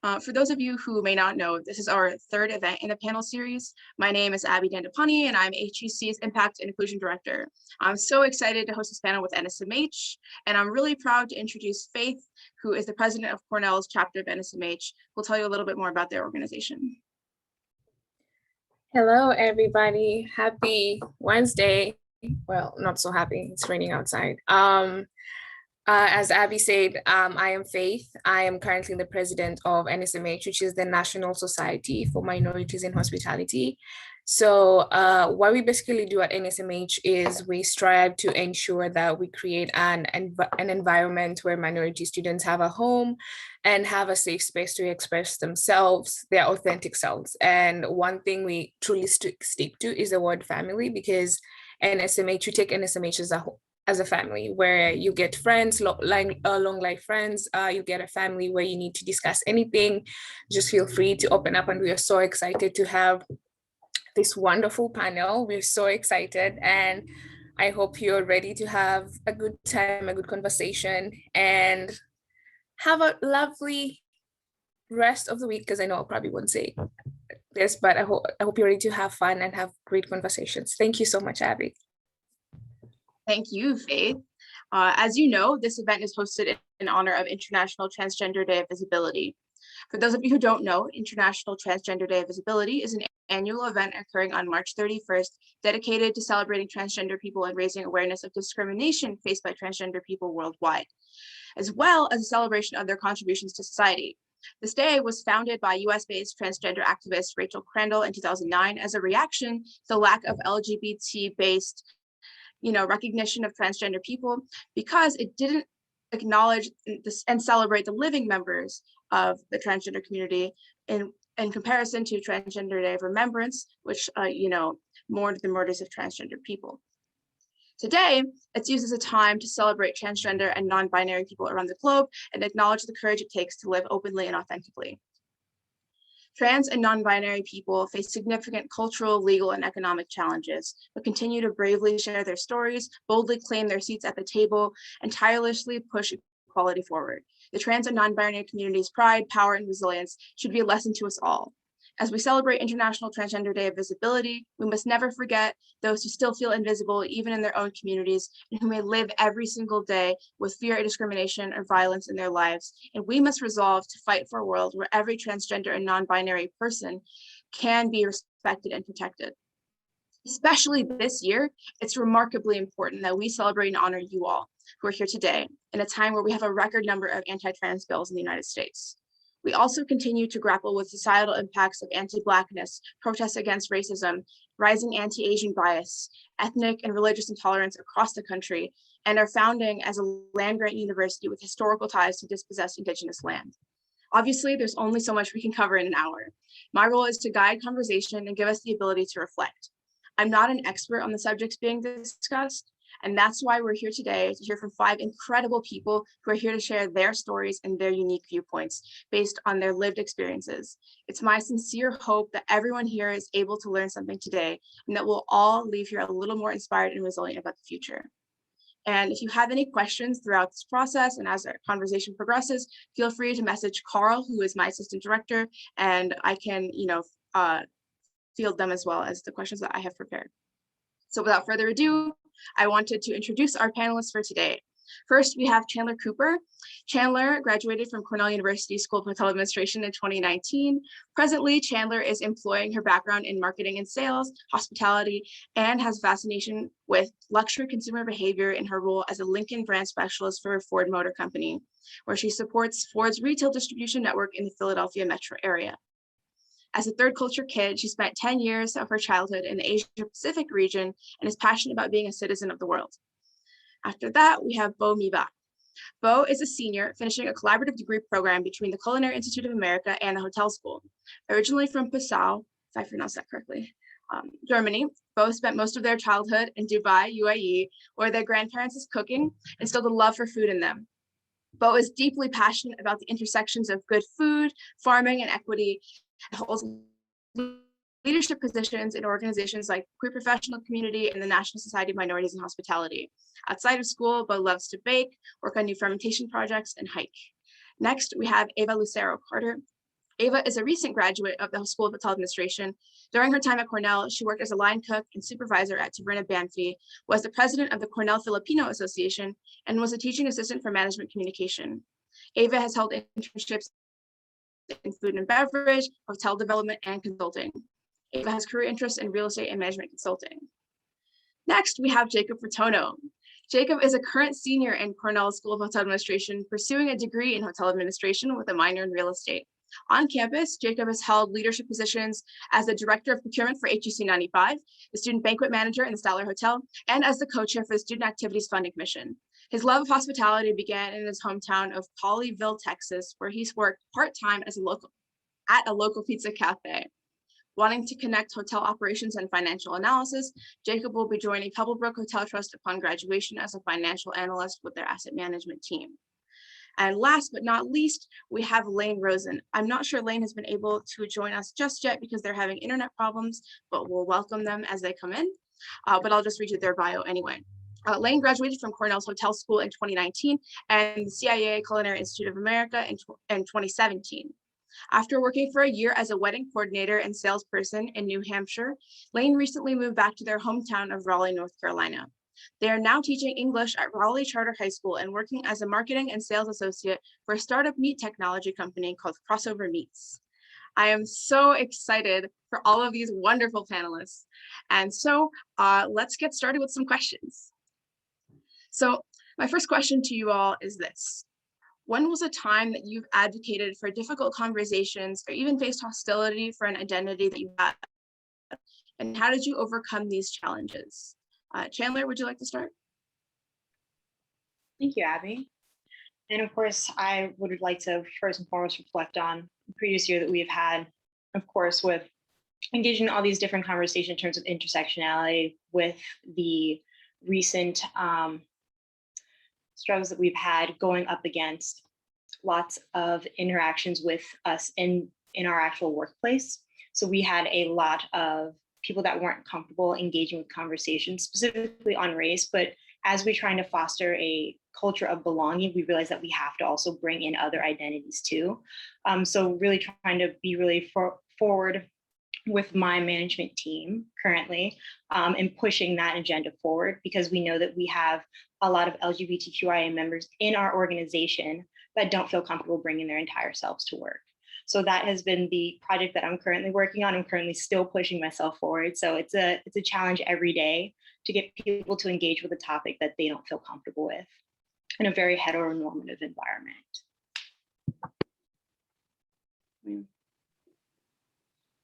For those of you who may not know, this is our third event in the panel series. My name is Abby Dandapani, and I'm HEC's Impact and Inclusion Director. I'm so excited to host this panel with NSMH, and I'm really proud to introduce Faith, who is the president of Cornell's chapter of NSMH. We'll tell you a little bit more about their organization. Hello, everybody. Happy Wednesday. Well, not so happy. It's raining outside. As Abby said, I am Faith. I am currently the president of NSMH, which is the National Society for Minorities in Hospitality. So what we basically do at NSMH is we strive to ensure that we create an environment where minority students have a home and have a safe space to express themselves, their authentic selves. And one thing we truly stick to is the word family, because NSMH, we take NSMH as a family where you get friends, long life friends, you get a family where you need to discuss anything. Just feel free to open up, and we are so excited to have this wonderful panel. We're so excited, and I hope you're ready to have a good time, a good conversation, and have a lovely rest of the week, because I know I probably won't say this, but I hope you're ready to have fun and have great conversations. Thank you so much, Abby. Thank you, Faith. As you know, this event is hosted in honor of International Transgender Day of Visibility. For those of you who don't know, International Transgender Day of Visibility is an annual event occurring on March 31st, dedicated to celebrating transgender people and raising awareness of discrimination faced by transgender people worldwide, as well as a celebration of their contributions to society. This day was founded by US-based transgender activist Rachel Crandall in 2009 as a reaction to the lack of LGBT-based recognition of transgender people, because it didn't acknowledge and celebrate the living members of the transgender community in comparison to Transgender Day of Remembrance, which mourned the murders of transgender people. Today, it's used as a time to celebrate transgender and non-binary people around the globe and acknowledge the courage it takes to live openly and authentically. Trans and non-binary people face significant cultural, legal, and economic challenges, but continue to bravely share their stories, boldly claim their seats at the table, and tirelessly push equality forward. The trans and non-binary community's pride, power, and resilience should be a lesson to us all. As we celebrate International Transgender Day of Visibility, we must never forget those who still feel invisible, even in their own communities, and who may live every single day with fear of discrimination or violence in their lives. And we must resolve to fight for a world where every transgender and non-binary person can be respected and protected. Especially this year, it's remarkably important that we celebrate and honor you all who are here today in a time where we have a record number of anti-trans bills in the United States. We also continue to grapple with societal impacts of anti-Blackness, protests against racism, rising anti-Asian bias, ethnic and religious intolerance across the country, and are founding as a land-grant university with historical ties to dispossessed Indigenous land. Obviously, there's only so much we can cover in an hour. My role is to guide conversation and give us the ability to reflect. I'm not an expert on the subjects being discussed, and that's why we're here today to hear from 5 incredible people who are here to share their stories and their unique viewpoints based on their lived experiences. It's my sincere hope that everyone here is able to learn something today, and that we'll all leave here a little more inspired and resilient about the future. And if you have any questions throughout this process and as our conversation progresses, feel free to message Carl, who is my assistant director, and I can field them as well as the questions that I have prepared. So without further ado, I wanted to introduce our panelists for today. First, we have Chandler Cooper. Chandler graduated from Cornell University School of Hotel Administration in 2019. Presently, Chandler is employing her background in marketing and sales, hospitality, and has fascination with luxury consumer behavior in her role as a Lincoln brand specialist for Ford Motor Company, where she supports Ford's retail distribution network in the Philadelphia metro area. As a third culture kid, she spent 10 years of her childhood in the Asia Pacific region and is passionate about being a citizen of the world. After that, we have Bo Miba. Bo is a senior finishing a collaborative degree program between the Culinary Institute of America and the Hotel School. Originally from Passau, if I pronounced that correctly, Germany, Bo spent most of their childhood in Dubai, UAE, where their grandparents' cooking instilled a love for food in them. Bo is deeply passionate about the intersections of good food, farming, and equity, and holds leadership positions in organizations like Queer Professional Community and the National Society of Minorities in Hospitality. Outside of school, Bo loves to bake, work on new fermentation projects, and hike. Next, we have Eva Lucero Carter. Ava is a recent graduate of the School of Hotel Administration. During her time at Cornell, she worked as a line cook and supervisor at Taverna Banfi, was the president of the Cornell Filipino Association, and was a teaching assistant for management communication. Ava has held internships in food and beverage, hotel development, and consulting. Ava has career interests in real estate and management consulting. Next, we have Jacob Ratono. Jacob is a current senior in Cornell School of Hotel Administration, pursuing a degree in hotel administration with a minor in real estate. On campus, Jacob has held leadership positions as the director of procurement for HEC 95, the student banquet manager in the Statler Hotel, and as the co-chair for the Student Activities Funding Commission. His love of hospitality began in his hometown of Colleyville, Texas, where he's worked part-time at a local pizza cafe. Wanting to connect hotel operations and financial analysis, Jacob will be joining Pebblebrook Hotel Trust upon graduation as a financial analyst with their asset management team. And last but not least, we have Lane Rosen. I'm not sure Lane has been able to join us just yet because they're having internet problems, but we'll welcome them as they come in. But I'll just read you their bio anyway. Lane graduated from Cornell's Hotel School in 2019 and the CIA Culinary Institute of America in 2017. After working for a year as a wedding coordinator and salesperson in New Hampshire, Lane recently moved back to their hometown of Raleigh, North Carolina. They are now teaching English at Raleigh Charter High School and working as a marketing and sales associate for a startup meat technology company called Crossover Meats. I am so excited for all of these wonderful panelists. And so let's get started with some questions. So my first question to you all is this. When was a time that you've advocated for difficult conversations or even faced hostility for an identity that you had? And how did you overcome these challenges? Chandler, would you like to start? Thank you, Abby. And of course, I would like to first and foremost reflect on the previous year that we've had, of course, with engaging in all these different conversations in terms of intersectionality with the recent struggles that we've had going up against lots of interactions with us in our actual workplace. So we had a lot of people that weren't comfortable engaging with conversations specifically on race, but as we're trying to foster a culture of belonging, we realize that we have to also bring in other identities too. So really trying to be really forward with my management team currently and pushing that agenda forward, because we know that we have a lot of LGBTQIA members in our organization that don't feel comfortable bringing their entire selves to work. So that has been the project that I'm currently working on. I'm currently still pushing myself forward. So it's a challenge every day to get people to engage with a topic that they don't feel comfortable with in a very heteronormative environment.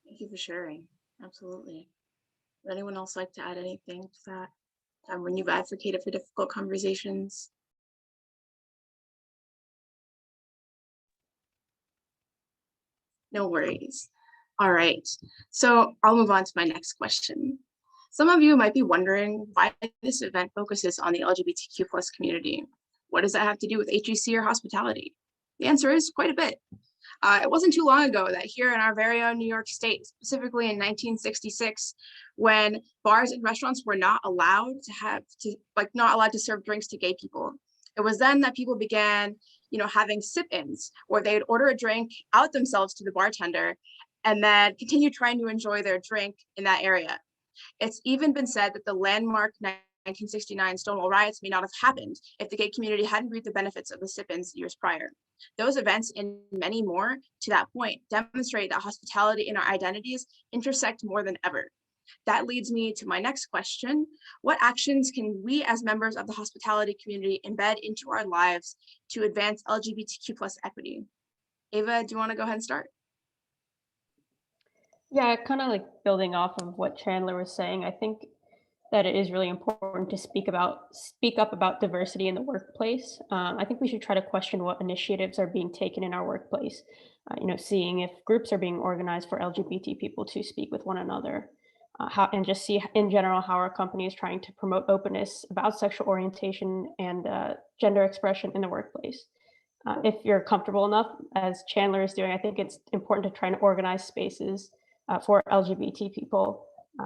Thank you for sharing. Absolutely. Would anyone else like to add anything to that? When you've advocated for difficult conversations? No worries. All right, so I'll move on to my next question. Some of you might be wondering why this event focuses on the LGBTQ+ community. What does that have to do with HEC or hospitality? The answer is quite a bit. It wasn't too long ago that here in our very own New York State, specifically in 1966, when bars and restaurants were not allowed to serve drinks to gay people. It was then that people began, having sit-ins, where they'd order a drink out themselves to the bartender and then continue trying to enjoy their drink in that area. It's even been said that the landmark 1969 Stonewall riots may not have happened if the gay community hadn't reaped the benefits of the sit-ins years prior. Those events and many more to that point demonstrate that hospitality and our identities intersect more than ever. That leads me to my next question. What actions can we as members of the hospitality community embed into our lives to advance LGBTQ+ equity? Ava, do you want to go ahead and start? Yeah, kind of like building off of what Chandler was saying, I think that it is really important to speak up about diversity in the workplace. I think we should try to question what initiatives are being taken in our workplace, seeing if groups are being organized for LGBT people to speak with one another, and just see in general how our company is trying to promote openness about sexual orientation and gender expression in the workplace. If you're comfortable enough, as Chandler is doing, I think it's important to try and organize spaces for LGBT people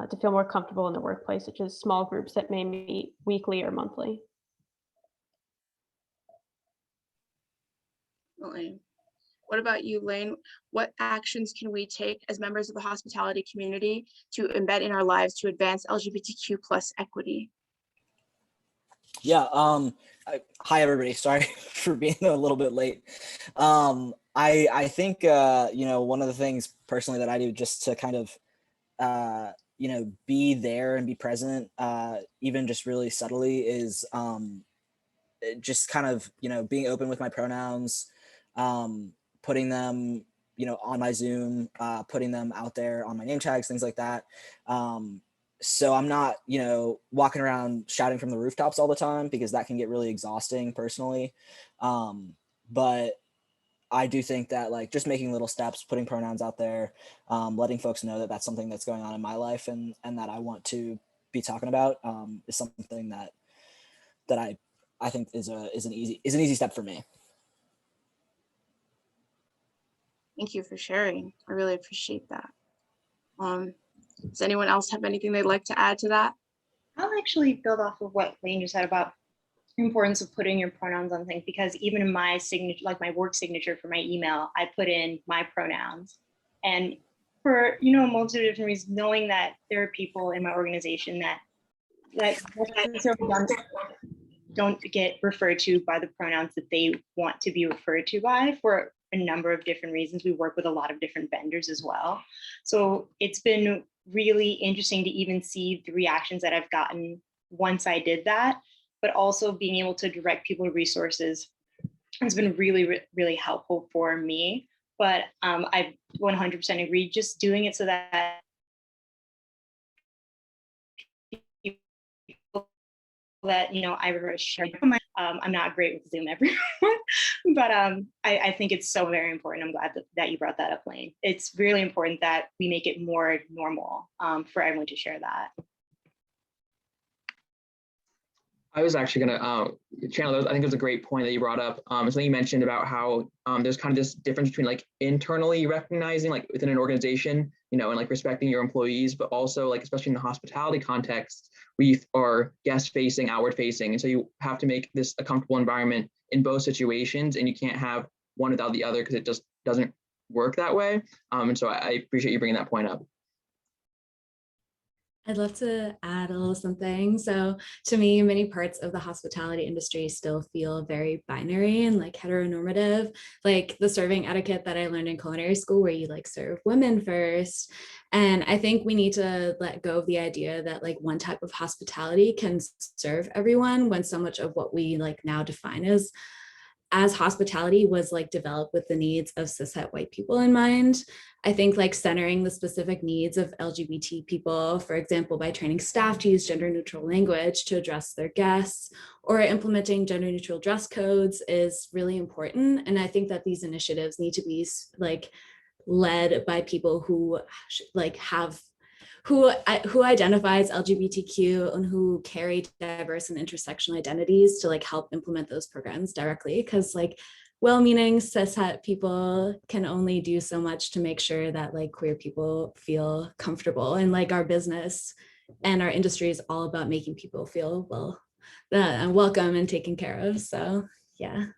to feel more comfortable in the workplace, such as small groups that may meet weekly or monthly. Definitely. What about you, Lane? What actions can we take as members of the hospitality community to embed in our lives to advance LGBTQ plus equity? Yeah. Hi, everybody. Sorry for being a little bit late. I think, one of the things personally that I do just to kind of, be there and be present, even just really subtly, is just kind of, being open with my pronouns, putting them, on my Zoom, putting them out there on my name tags, things like that. So I'm not, walking around shouting from the rooftops all the time, because that can get really exhausting personally. But I do think that, like, just making little steps, putting pronouns out there, letting folks know that that's something that's going on in my life and that I want to be talking about, is something that I think is an easy step for me. Thank you for sharing. I really appreciate that. Does anyone else have anything they'd like to add to that? I'll actually build off of what Lane just said about the importance of putting your pronouns on things, because even in my signature, like my work signature for my email, I put in my pronouns. And for, a multitude of different reasons, knowing that there are people in my organization that don't get referred to by the pronouns that they want to be referred to by, for a number of different reasons. We work with a lot of different vendors as well. So it's been really interesting to even see the reactions that I've gotten once I did that, but also being able to direct people to resources has been really, really helpful for me. But I 100% agree, just doing it so that I share. I'm not great with Zoom, everyone, but I think it's so very important. I'm glad that you brought that up, Lane. It's really important that we make it more normal for everyone to share that. I was actually going to, Chandler, I think it was a great point that you brought up. Something you mentioned about how there's kind of this difference between, like, internally recognizing, like, within an organization, and, like, respecting your employees, but also, like, especially in the hospitality context, we are guest facing, outward facing. And so you have to make this a comfortable environment in both situations, and you can't have one without the other, because it just doesn't work that way. And so I appreciate you bringing that point up. I'd love to add a little something. So to me, many parts of the hospitality industry still feel very binary and, like, heteronormative, like the serving etiquette that I learned in culinary school, where you, like, serve women first. And I think we need to let go of the idea that, like, one type of hospitality can serve everyone, when so much of what we, like, now define as hospitality was, like, developed with the needs of cishet white people in mind. I think, like, centering the specific needs of LGBT people, for example, by training staff to use gender neutral language to address their guests, or implementing gender neutral dress codes, is really important. And I think that these initiatives need to be, like, led by people who, like, who identifies LGBTQ and who carry diverse and intersectional identities to, like, help implement those programs directly. Because, like, well-meaning cishet people can only do so much to make sure that, like, queer people feel comfortable. And, like, our business and our industry is all about making people feel welcome and taken care of. So yeah.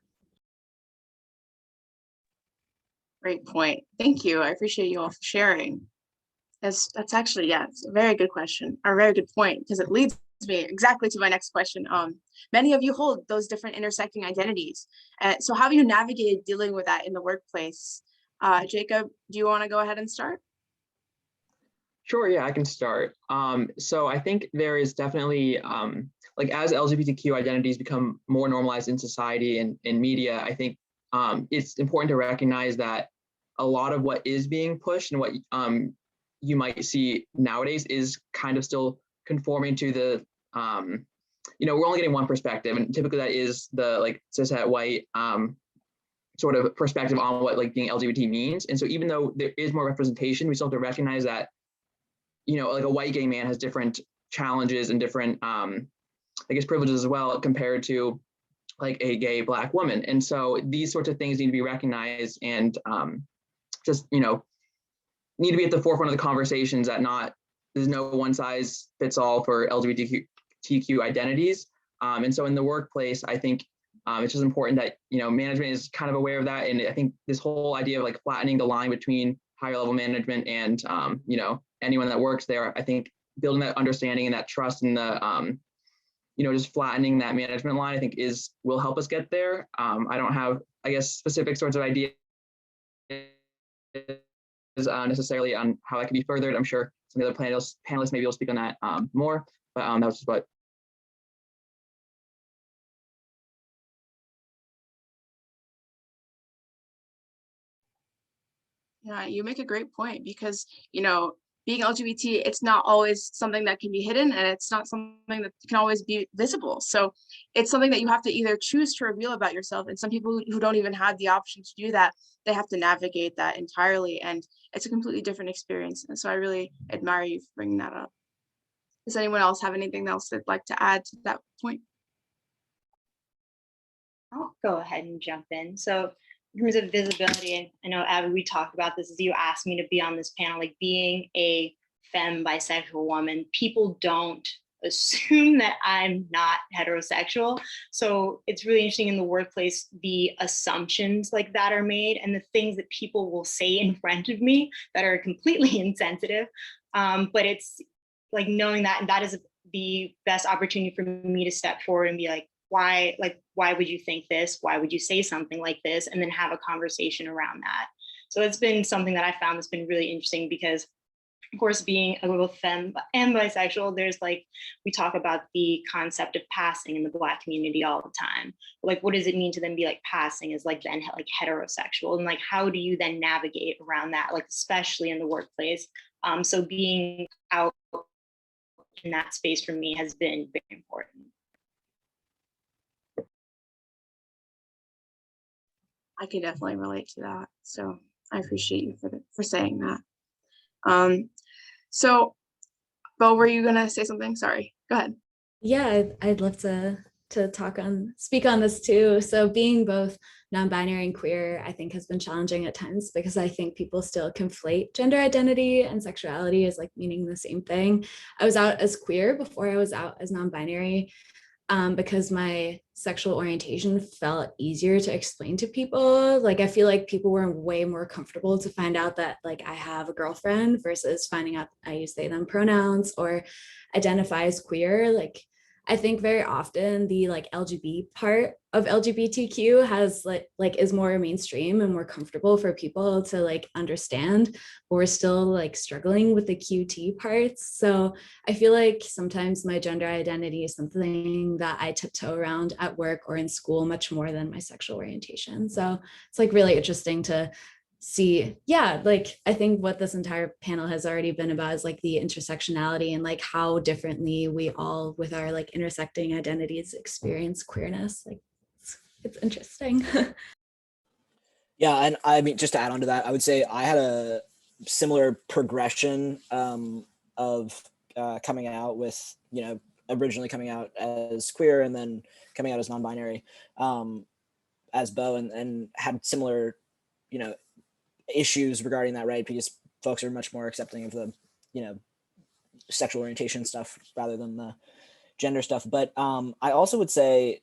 Great point. Thank you. I appreciate you all for sharing. That's actually, yeah, it's a very good question, or a very good point, because it leads me exactly to my next question. Many of you hold those different intersecting identities. So how have you navigated dealing with that in the workplace? Jacob, do you want to go ahead and start? Sure, yeah, I can start. So I think there is definitely, like, as LGBTQ identities become more normalized in society and in media, I think it's important to recognize that a lot of what is being pushed and what you might see nowadays is kind of still conforming to the, we're only getting one perspective, and typically that is the, like, cishet white sort of perspective on what, like, being LGBT means. And so even though there is more representation, we still have to recognize that, like, a white gay man has different challenges and different, I guess, privileges as well, compared to, like, a gay Black woman. And so these sorts of things need to be recognized and just, need to be at the forefront of the conversations, that there's no one size fits all for LGBTQ identities. And so in the workplace, I think It's just important that, management is kind of aware of that. And I think this whole idea of like flattening the line between higher level management and, anyone that works there, I think building that understanding and that trust and the, just flattening that management line, I think will help us get there. I don't have, I guess, specific sorts of ideas necessarily on how that can be furthered. I'm sure some of the other panelists maybe will speak on that more, but that was just what. Yeah, you make a great point because, being LGBT, it's not always something that can be hidden, and it's not something that can always be visible. So it's something that you have to either choose to reveal about yourself. And some people who don't even have the option to do that, they have to navigate that entirely. And it's a completely different experience. And so I really admire you for bringing that up. Does anyone else have anything else they'd like to add to that point? I'll go ahead and jump in. So in terms of visibility, and I know, Abby, we talked about this as you asked me to be on this panel, like being a femme bisexual woman, people don't assume that I'm not heterosexual. So it's really interesting in the workplace, the assumptions like that are made and the things that people will say in front of me that are completely insensitive. But it's like knowing that, and that is the best opportunity for me to step forward and be like, why would you think this? Why would you say something like this? And then have a conversation around that. So it's been something that I found that's been really interesting because, of course, being a little femme and bisexual, there's we talk about the concept of passing in the Black community all the time. Like, what does it mean to then be passing is then heterosexual? And how do you then navigate around that, especially in the workplace? So being out in that space for me has been very important. I can definitely relate to that. So I appreciate you for saying that. So Bo, were you gonna say something? Sorry, go ahead. Yeah, I'd love to speak on this too. So being both non-binary and queer, I think has been challenging at times because I think people still conflate gender identity and sexuality as meaning the same thing. I was out as queer before I was out as non-binary. Because my sexual orientation felt easier to explain to people. I feel like people were way more comfortable to find out that I have a girlfriend versus finding out I use they them pronouns or identify as queer. I think very often the LGBT part of LGBTQ has is more mainstream and more comfortable for people to understand, but we're still struggling with the QT parts. So I feel like sometimes my gender identity is something that I tiptoe around at work or in school much more than my sexual orientation. So it's really interesting to see. I think what this entire panel has already been about is the intersectionality and how differently we all with our intersecting identities experience queerness. It's interesting. Yeah, and I mean, just to add on to that, I would say I had a similar progression of coming out with, originally coming out as queer and then coming out as non-binary as Bo, and had similar, issues regarding that, right? Because folks are much more accepting of the, sexual orientation stuff rather than the gender stuff. But I also would say,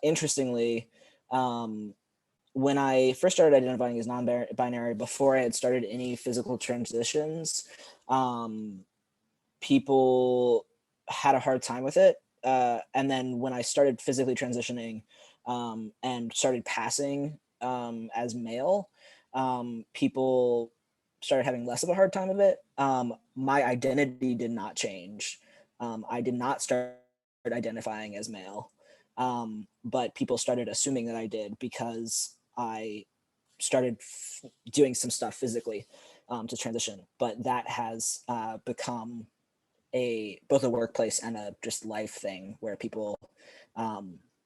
interestingly, when I first started identifying as non-binary, before I had started any physical transitions, people had a hard time with it. And then when I started physically transitioning and started passing as male, people started having less of a hard time of it. My identity did not change. I did not start identifying as male, but people started assuming that I did because I started doing some stuff physically to transition. But that has become both a workplace and a just life thing where people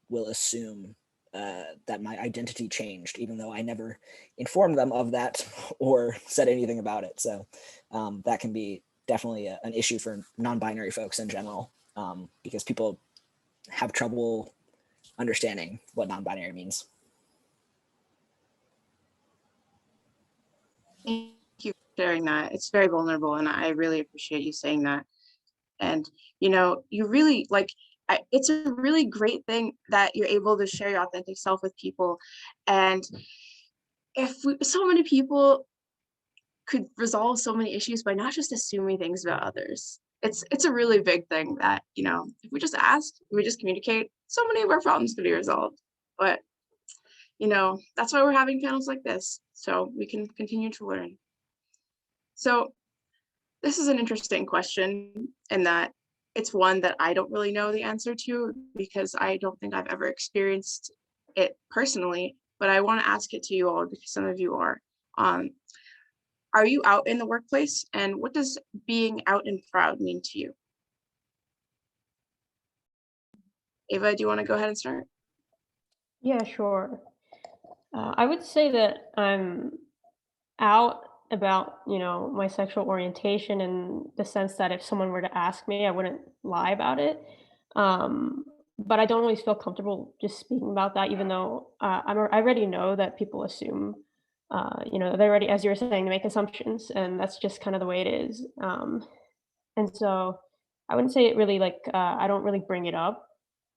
will assume that my identity changed, even though I never informed them of that or said anything about it. So that can be definitely an issue for non-binary folks in general, because people have trouble understanding what non-binary means. Thank you for sharing that. It's very vulnerable, and I really appreciate you saying that. And you really it's a really great thing that you're able to share your authentic self with people. And if so many people could resolve so many issues by not just assuming things about others. It's a really big thing that, if we just ask, we just communicate, so many of our problems could be resolved. But, that's why we're having panels like this, so we can continue to learn. So this is an interesting question in that it's one that I don't really know the answer to because I don't think I've ever experienced it personally, but I want to ask it to you all because some of you are. Are you out in the workplace, and what does being out and proud mean to you? Ava, do you want to go ahead and start? Yeah, sure. I would say that I'm out about, my sexual orientation in the sense that if someone were to ask me, I wouldn't lie about it. Um, but I don't always feel comfortable just speaking about that, even though I already know that people assume, they already, as you were saying, they make assumptions, and that's just kind of the way it is. And so I wouldn't say it really like I don't really bring it up,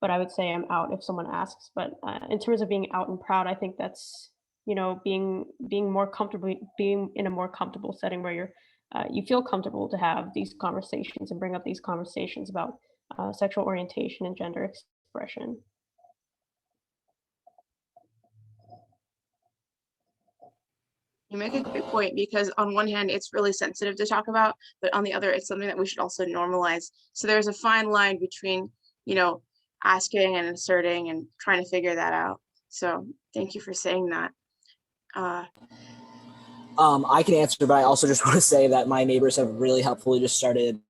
but I would say I'm out if someone asks. But in terms of being out and proud, I think that's being more comfortable, being in a more comfortable setting where you feel comfortable to have these conversations and bring up these conversations about sexual orientation and gender expression. You make a great point because on one hand, it's really sensitive to talk about, but on the other, it's something that we should also normalize. So there's a fine line between, asking and asserting and trying to figure that out. So thank you for saying that. I can answer, but I also just want to say that my neighbors have really helpfully just started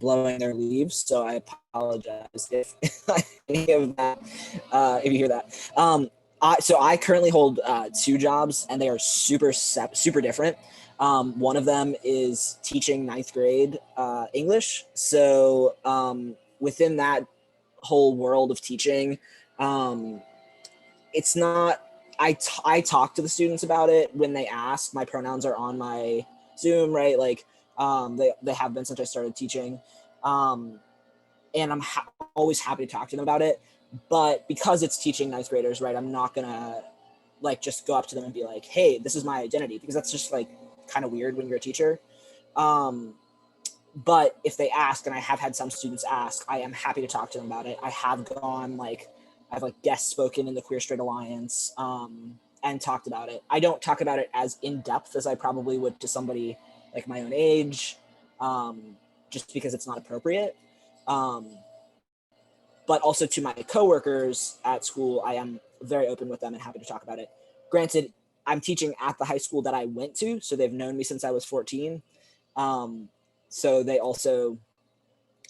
blowing their leaves. So I apologize if any of that, if you hear that. So I currently hold 2 jobs, and they are super different. One of them is teaching 9th grade English. So within that whole world of teaching, it's not, I talk to the students about it when they ask. My pronouns are on my Zoom, right? Like they have been since I started teaching. And I'm always happy to talk to them about it. But because it's teaching 9th graders, right, I'm not gonna like just go up to them and be like, hey, this is my identity, because that's just like kind of weird when you're a teacher. But if they ask, and I have had some students ask, I am happy to talk to them about it. I've guest spoken in the Queer Straight Alliance and talked about it. I don't talk about it as in depth as I probably would to somebody like my own age, just because it's not appropriate. But also to my coworkers at school, I am very open with them and happy to talk about it. Granted, I'm teaching at the high school that I went to, so they've known me since I was 14. So they also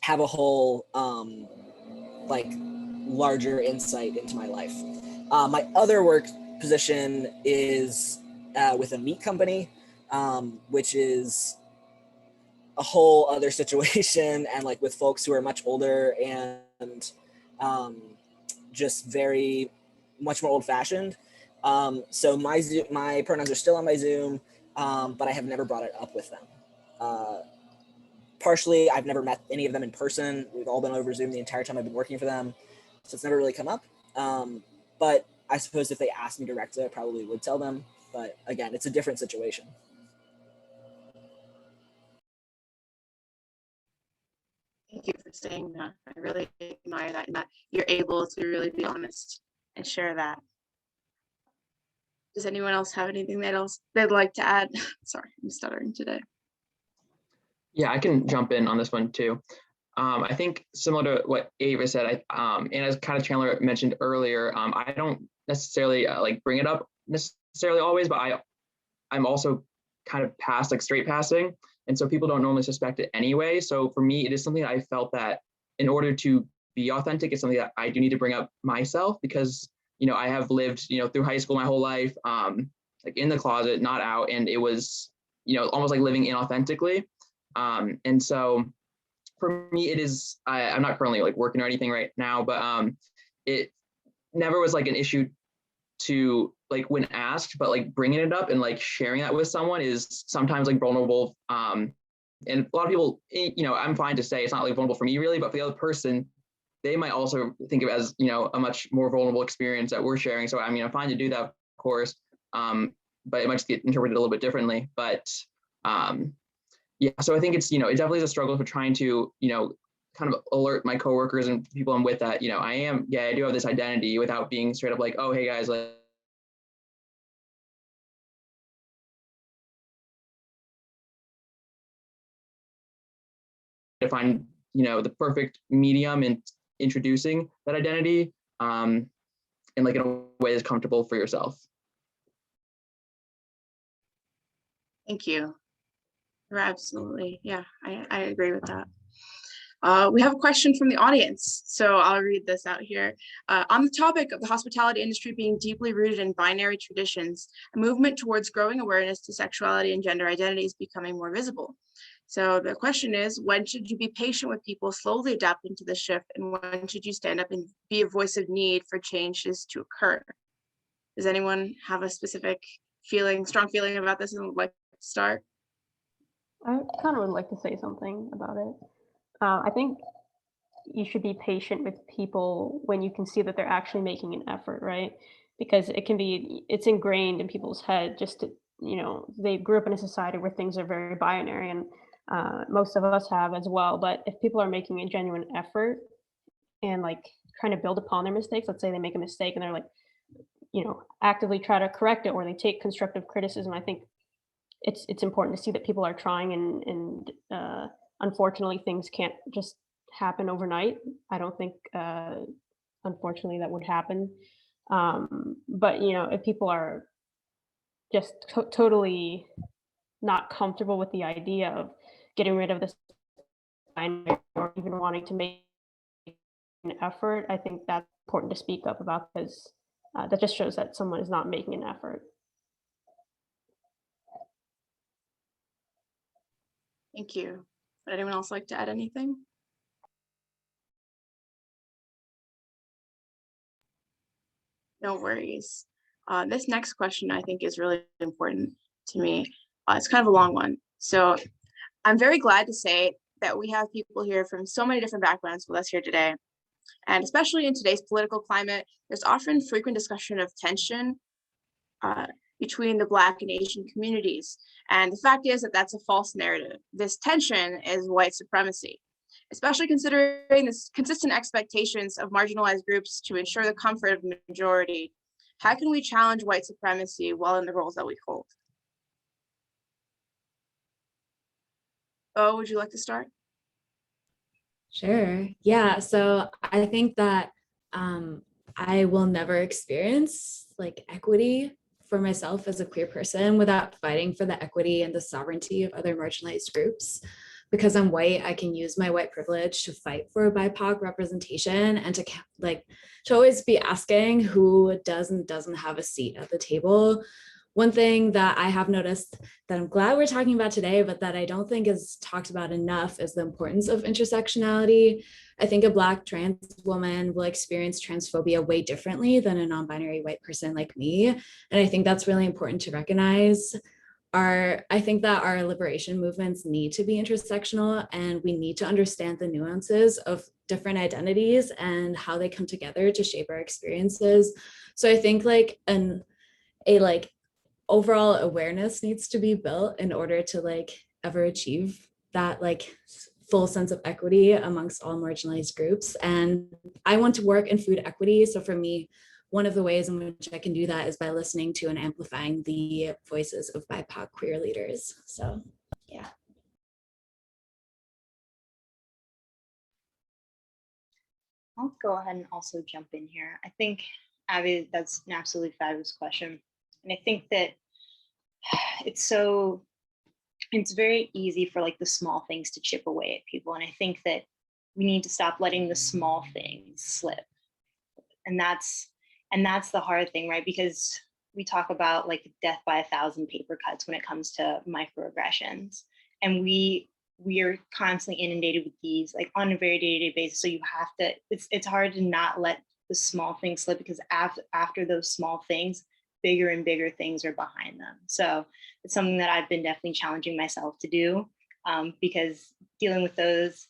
have a whole larger insight into my life. My other work position is with a meat company, which is a whole other situation, and like with folks who are much older and just very much more old fashioned. So my pronouns are still on my Zoom, but I have never brought it up with them. Partially, I've never met any of them in person. We've all been over Zoom the entire time I've been working for them. So it's never really come up. But I suppose if they asked me directly, I probably would tell them. But again, it's a different situation. Thank you for saying that. I really admire that, and that you're able to really be honest and share that. Does anyone else have anything they'd like to add? Sorry, I'm stuttering today. Yeah, I can jump in on this one too. I think similar to what Ava said, and as kind of Chandler mentioned earlier, I don't necessarily bring it up necessarily always, but I'm also kind of past straight passing. And so people don't normally suspect it anyway. So for me, it is something that I felt that in order to be authentic, it's something that I do need to bring up myself, because, I have lived, through high school my whole life, in the closet, not out. And it was, almost like living inauthentically. And so for me, it is, I'm not currently working or anything right now, but it never was an issue to when asked, but bringing it up and sharing that with someone is sometimes vulnerable And a lot of people, I'm fine to say it's not like vulnerable for me really, but for the other person, they might also think of it as, a much more vulnerable experience that we're sharing. So, I'm fine to do that, of course, but it might just get interpreted a little bit differently. But yeah, so I think it's, it definitely is a struggle for trying to, kind of alert my coworkers and people I'm with that, I do have this identity without being straight up like, oh, hey guys, like, to find, the perfect medium in introducing that identity, and like in a way that's comfortable for yourself. Thank you. You're absolutely, yeah, I agree with that. We have a question from the audience, so I'll read this out here. On the topic of the hospitality industry being deeply rooted in binary traditions, a movement towards growing awareness to sexuality and gender identity is becoming more visible. So the question is, when should you be patient with people slowly adapting to this shift, and when should you stand up and be a voice of need for changes to occur? Does anyone have a specific strong feeling about this and would like to start? I kind of would like to say something about it. I think you should be patient with people when you can see that they're actually making an effort, right? Because it's ingrained in people's head just to, they grew up in a society where things are very binary, and most of us have as well. But if people are making a genuine effort and like trying to build upon their mistakes, let's say they make a mistake and they're like, actively try to correct it, or they take constructive criticism, I think it's important to see that people are trying, and unfortunately things can't just happen overnight. I don't think unfortunately that would happen. But if people are just totally not comfortable with the idea of getting rid of this binary, or even wanting to make an effort, I think that's important to speak up about, because that just shows that someone is not making an effort. Thank you. Would anyone else like to add anything? No worries. This next question I think is really important to me. It's kind of a long one. So I'm very glad to say that we have people here from so many different backgrounds with us here today. And especially in today's political climate, there's often frequent discussion of tension between the Black and Asian communities. And the fact is that that's a false narrative. This tension is white supremacy, especially considering the consistent expectations of marginalized groups to ensure the comfort of the majority. How can we challenge white supremacy while in the roles that we hold? Oh, would you like to start? Sure. Yeah. So I think that I will never experience like equity for myself as a queer person without fighting for the equity and the sovereignty of other marginalized groups. Because I'm white, I can use my white privilege to fight for BIPOC representation, and to always be asking who does and doesn't have a seat at the table. One thing that I have noticed that I'm glad we're talking about today, but that I don't think is talked about enough, is the importance of intersectionality. I think a Black trans woman will experience transphobia way differently than a non-binary white person like me. And I think that's really important to recognize. I think that our liberation movements need to be intersectional, and we need to understand the nuances of different identities and how they come together to shape our experiences. So I think overall awareness needs to be built in order to ever achieve that full sense of equity amongst all marginalized groups. And I want to work in food equity. So for me, one of the ways in which I can do that is by listening to and amplifying the voices of BIPOC queer leaders. So, yeah. I'll go ahead and also jump in here. I think, Abby, that's an absolutely fabulous question. And I think that it's very easy for the small things to chip away at people. And I think that we need to stop letting the small things slip. And that's the hard thing, right? Because we talk about death by 1,000 paper cuts when it comes to microaggressions. And we are constantly inundated with these on a very day-to-day basis. So you have to, it's hard to not let the small things slip, because after those small things, bigger and bigger things are behind them. So it's something that I've been definitely challenging myself to do. because dealing with those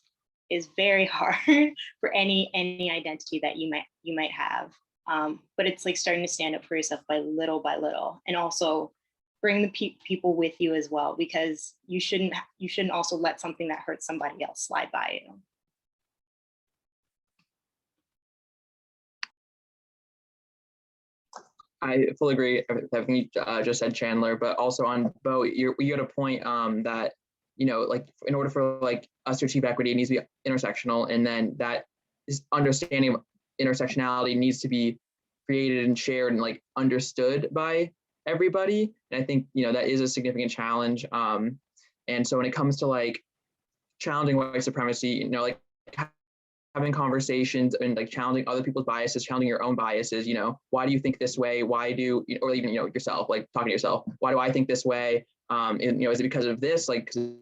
is very hard for any identity that you might have. But it's like starting to stand up for yourself by little, and also bring the people with you as well, because you shouldn't also let something that hurts somebody else slide by you. I fully agree with everything you just said, Chandler, but also on Bo, you had a point that, you know, like in order for like us to achieve equity, it needs to be intersectional, and then that is understanding of intersectionality needs to be created and shared and like understood by everybody. And I think, you know, that is a significant challenge. And so when it comes to like challenging white supremacy, you know, like having conversations and like challenging other people's biases, challenging your own biases, you know, why do you think this way? Why do, or even, you know, yourself, like talking to yourself, why do I think this way? And, you know, is it because of this? Like, is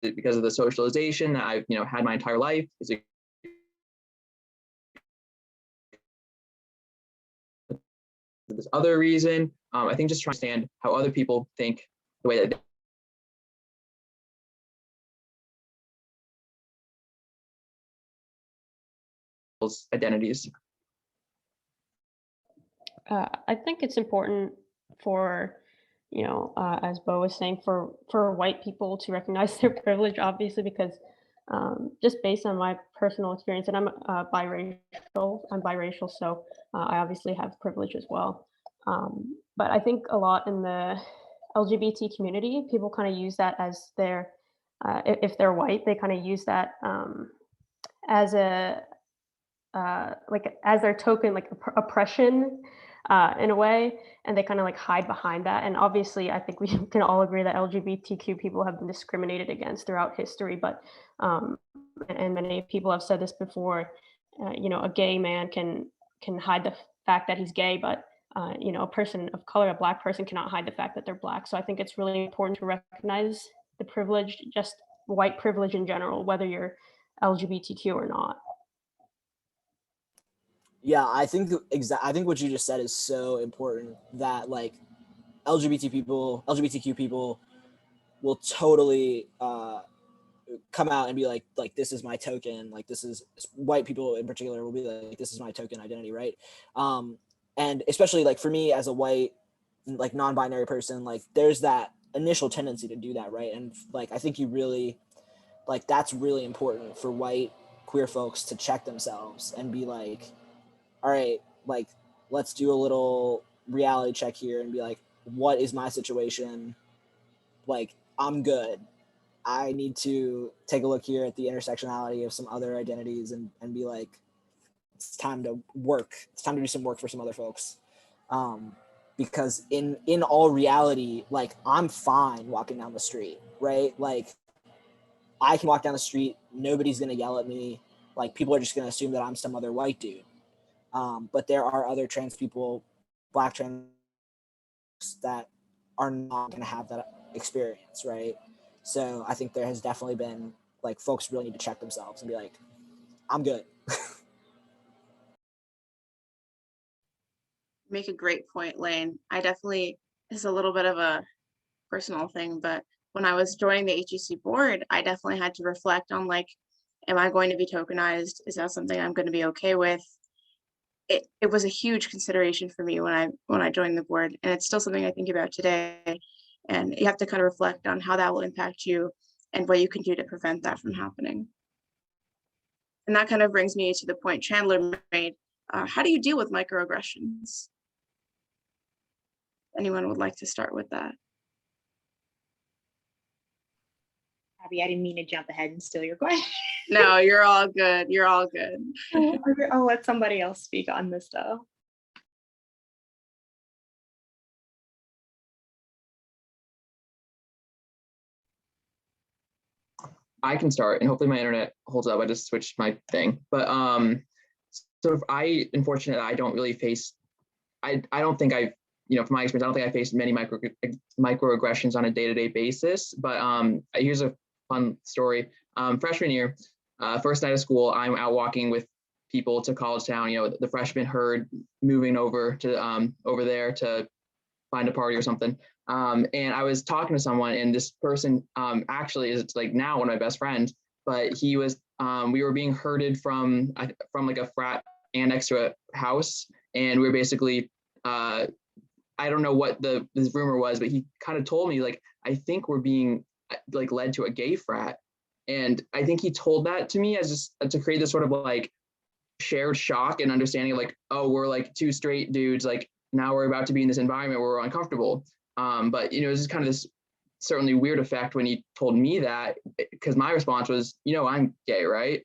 it because of the socialization that I've, you know, had my entire life? Is it this other reason? I think just trying to understand how other people think the way that those identities. I think it's important for, you know, as Bo was saying, for white people to recognize their privilege, obviously, because just based on my personal experience, and I'm biracial, so I obviously have privilege as well. But I think a lot in the LGBT community, people kind of use that as their, if they're white, they kind of use that as a like as their token, like oppression in a way, and they kind of like hide behind that. And obviously, I think we can all agree that LGBTQ people have been discriminated against throughout history. But and many people have said this before. You know, a gay man can hide the fact that he's gay, but you know, a person of color, a Black person, cannot hide the fact that they're Black. So I think it's really important to recognize the privilege, just white privilege in general, whether you're LGBTQ or not. Yeah, I think what you just said is so important, that like LGBTQ people will totally come out and be like this is my token, like this is, white people in particular will be like, this is my token identity, right? And especially like for me as a white, like non-binary person, like there's that initial tendency to do that, right? And like I think you really, like that's really important for white queer folks to check themselves and be like, all right, like let's do a little reality check here and be like, what is my situation? Like I'm good. I need to take a look here at the intersectionality of some other identities and be like, it's time to work. It's time to do some work for some other folks. Because in all reality, like I'm fine walking down the street, right? Like I can walk down the street, nobody's gonna yell at me. Like people are just gonna assume that I'm some other white dude. But there are other trans people, Black trans, that are not gonna have that experience, right? So I think there has definitely been, like, folks really need to check themselves and be like, I'm good. Make a great point, Lane. I definitely, it's a little bit of a personal thing, but when I was joining the HEC board, I definitely had to reflect on like, am I going to be tokenized? Is that something I'm going to be okay with? It was a huge consideration for me when I joined the board, and it's still something I think about today. And you have to kind of reflect on how that will impact you and what you can do to prevent that from happening. And that kind of brings me to the point Chandler made. How do you deal with microaggressions? Anyone would like to start with that? Abby, I didn't mean to jump ahead and steal your question. No, you're all good. You're all good. I'll let somebody else speak on this though. I can start, and hopefully my internet holds up. I just switched my thing, but so if unfortunately, I don't really face. I don't think I've, you know, from my experience, I don't think I faced many microaggressions on a day-to-day basis. But here's a fun story. Freshman year, first night of school, I'm out walking with people to College Town. You know, the freshman herd moving over to over there to find a party or something. And I was talking to someone, and this person actually is like now one of my best friends, but he was, we were being herded from like a frat annex to a house. And we were basically, I don't know what this rumor was, but he kind of told me like, I think we're being like led to a gay frat. And I think he told that to me as just to create this sort of like shared shock and understanding of like, oh, we're like two straight dudes, like now we're about to be in this environment where we're uncomfortable. But you know, it's just kind of this certainly weird effect when he told me that, because my response was, you know, I'm gay, right?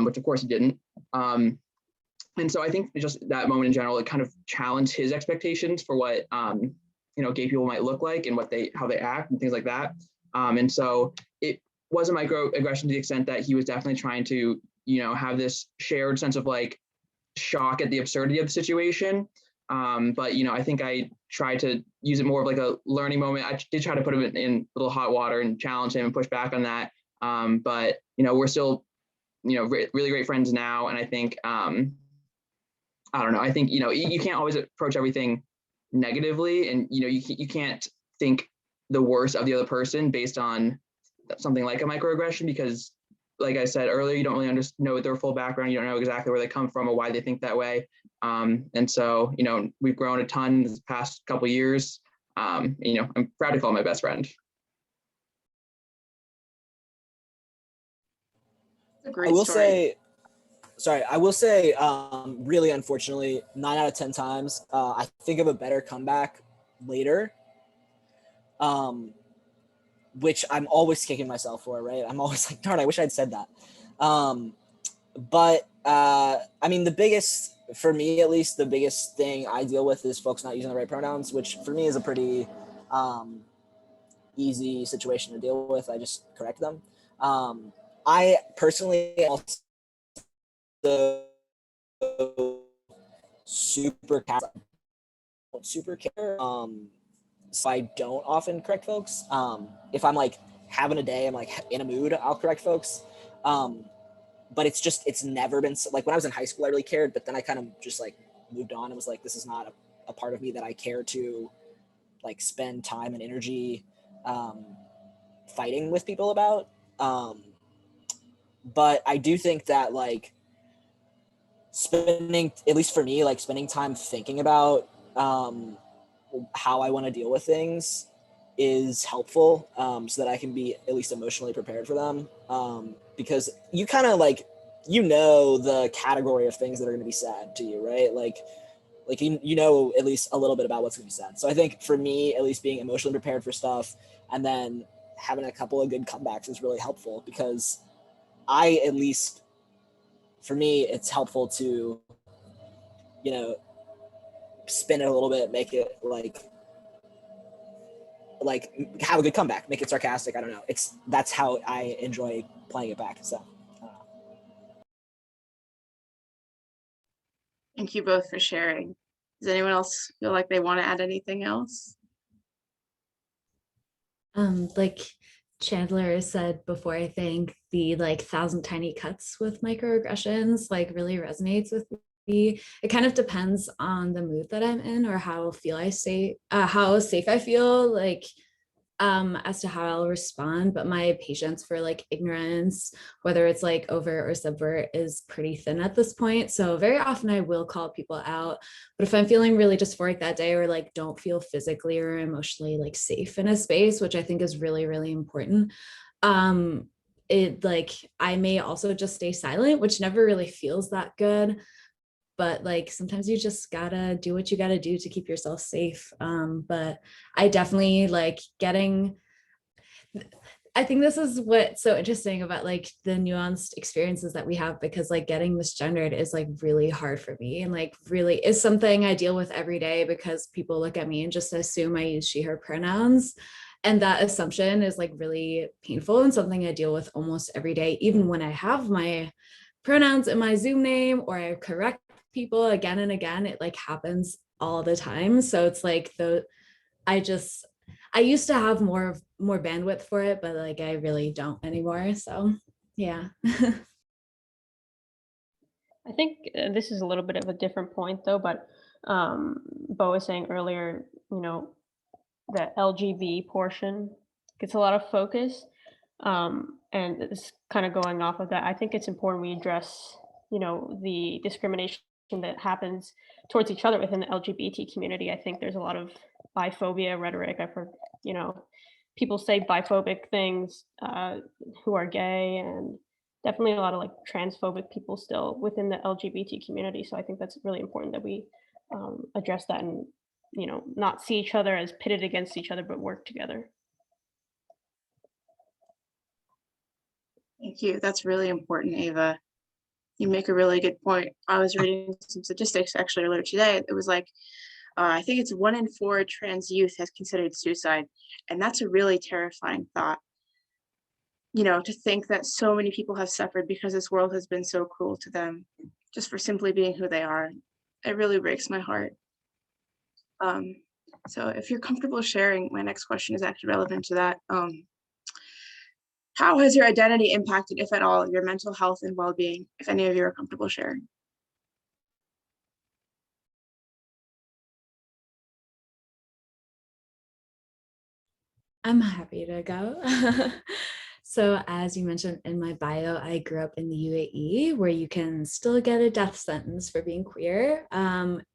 Which of course he didn't. And so I think just that moment in general, it kind of challenged his expectations for what you know, gay people might look like and how they act and things like that. And so it was a microaggression to the extent that he was definitely trying to, you know, have this shared sense of like shock at the absurdity of the situation. But you know, I think I tried to use it more of like a learning moment. I did try to put him in a little hot water and challenge him and push back on that. But you know, we're still, you know, really great friends now. And I think, I don't know, I think, you know, you can't always approach everything negatively, and you know, you can't think the worst of the other person based on something like a microaggression, because like I said earlier, you don't really know their full background. You don't know exactly where they come from or why they think that way. And so, you know, we've grown a ton this past couple of years. You know, I'm proud to call my best friend. It's a great I will story. say, really unfortunately, 9 out of 10 times, I think of a better comeback later, which I'm always kicking myself for, right? I'm always like, darn, I wish I'd said that. But I mean, for me at least, the biggest thing I deal with is folks not using the right pronouns, which for me is a pretty easy situation to deal with. I just correct them. I personally also super care. So I don't often correct folks. If I'm like having a day, I'm like in a mood, I'll correct folks. But it's never been like when I was in high school, I really cared, but then I kind of just like moved on and was like, this is not a part of me that I care to like spend time and energy fighting with people about. But I do think that like at least for me, like spending time thinking about how I want to deal with things is helpful, so that I can be at least emotionally prepared for them. Because you kind of like, you know, the category of things that are going to be said to you, right? Like you know at least a little bit about what's going to be said. So I think for me, at least being emotionally prepared for stuff and then having a couple of good comebacks is really helpful, because at least for me, it's helpful to, you know, spin it a little bit, make it like have a good comeback, make it sarcastic. I don't know. That's how I enjoy playing it back. So I don't know. Thank you both for sharing. Does anyone else feel like they want to add anything else? Like Chandler said before, I think the like 1,000 tiny cuts with microaggressions like really resonates with me. It kind of depends on the mood that I'm in or how safe I feel, like as to how I'll respond. But my patience for like ignorance, whether it's like overt or subvert, is pretty thin at this point. So very often I will call people out. But if I'm feeling really dysphoric that day, or like don't feel physically or emotionally like safe in a space, which I think is really, really important, it like I may also just stay silent, which never really feels that good. But like sometimes you just gotta do what you gotta do to keep yourself safe. But I definitely like I think this is what's so interesting about like the nuanced experiences that we have, because like getting misgendered is like really hard for me, and like really is something I deal with every day, because people look at me and just assume I use she, her pronouns. And that assumption is like really painful and something I deal with almost every day, even when I have my pronouns in my Zoom name or I correct people again and again. It like happens all the time. So it's like I used to have more bandwidth for it, but like I really don't anymore. So yeah. I think this is a little bit of a different point though, but Bo was saying earlier, you know, the LGB portion gets a lot of focus. And it's kind of going off of that. I think it's important we address, the discrimination that happens towards each other within the LGBT community. I think there's a lot of biphobia rhetoric. I've heard, people say biphobic things who are gay, and definitely a lot of like transphobic people still within the LGBT community. So I think that's really important that we address that and, not see each other as pitted against each other, but work together. Thank you. That's really important, Ava. You make a really good point. I was reading some statistics actually earlier today. It was like, I think it's 1 in 4 trans youth has considered suicide. And that's a really terrifying thought. To think that so many people have suffered because this world has been so cruel to them just for simply being who they are. It really breaks my heart. So if you're comfortable sharing, my next question is actually relevant to that. How has your identity impacted, if at all, your mental health and well-being, if any of you are comfortable sharing? I'm happy to go. So as you mentioned in my bio, I grew up in the UAE, where you can still get a death sentence for being queer.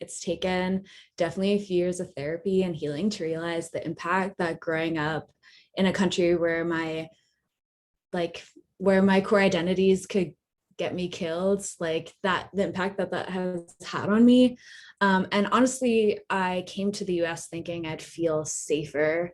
It's taken definitely a few years of therapy and healing to realize the impact that growing up in a country where my core identities could get me killed, like that, the impact that has had on me. And honestly, I came to the US thinking I'd feel safer,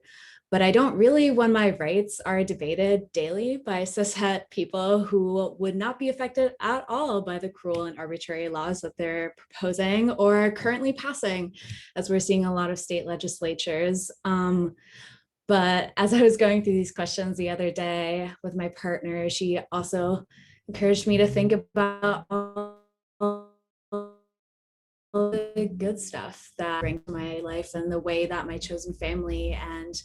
but I don't really when my rights are debated daily by cishet people who would not be affected at all by the cruel and arbitrary laws that they're proposing or are currently passing, as we're seeing a lot of state legislatures. But as I was going through these questions the other day with my partner, she also encouraged me to think about all the good stuff that brings to my life and the way that my chosen family and